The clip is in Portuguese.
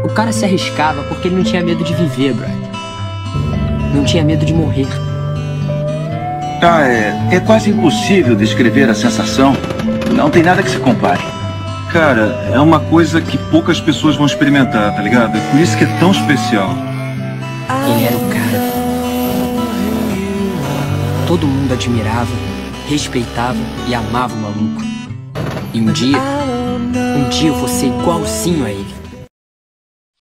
O cara se arriscava porque ele não tinha medo de viver, brother. Não tinha medo de morrer. É quase impossível descrever a sensação. Não tem nada que se compare. Cara, é uma coisa que poucas pessoas vão experimentar, tá ligado? É por isso que é tão especial. Ele era o cara. Todo mundo admirava, respeitava e amava o maluco. E um dia eu vou ser igualzinho a ele.